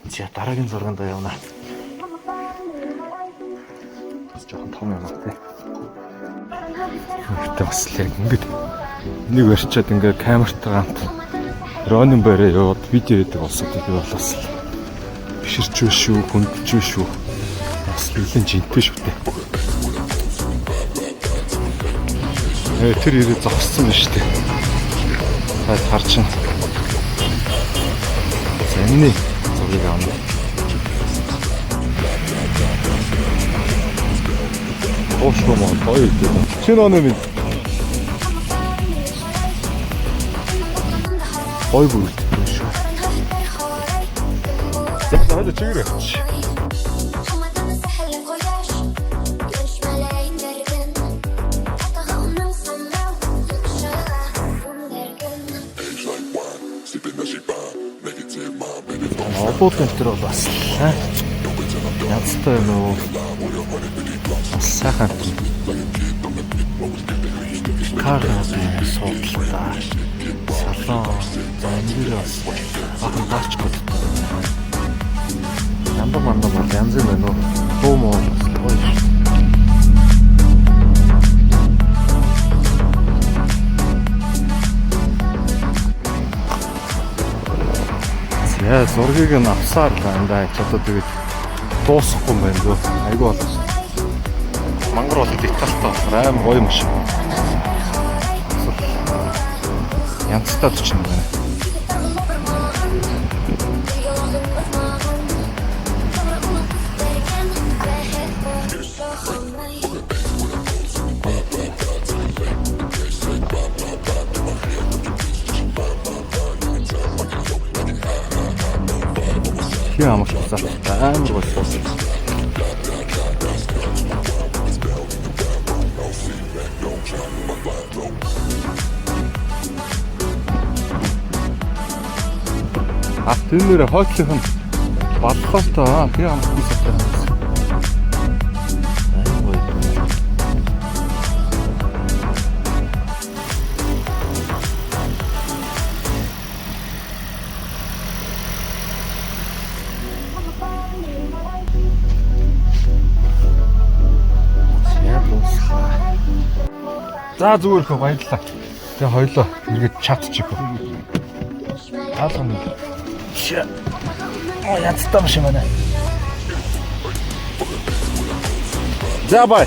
За дараагийн зурганд явна. Жохон том юм аа тий. Өөртөө бас л яг ингэж энийг барьчаад ингээ камертай гамт дроны бараа яваад видео хийдэг болсон тийм болоос л биширч шүү, хүндж шүү. Бас нэлийн жинтэй шүү дээ. Тэр ирээ зогссон байна шүү дээ. Таад харж байна. За энэ зургийг авна. Оошмоо гоё дээ. Шинэ оноо минь. Ой бүрдээ шүү. За хойд чигээр авч. Обууд энэ төр бас янзтай юм уу? Сайхан карнаа суудлаа. Салон зэмлээс ахын бач гот. Янда манда бол янз юм байна уу? Бөөмөө гоё. Яа зургийг нь авсаар байна да. Одоо тэгээд дуусахгүй юм байна дөө. Айгүй болоо. Мангар бол детальтай аим гоё юм шиг. Янзтай ч юм байна. Яа маш их амар гоё суус. Тэр нэр хойтлох нь баллаа таа. Тэр амтгүй сатаа. За зүгээр хөө баярлалаа. Тэгээ хоёлоо ингээд чатчих хөө. Таалган. Янзтай юм шиг байна. За бай.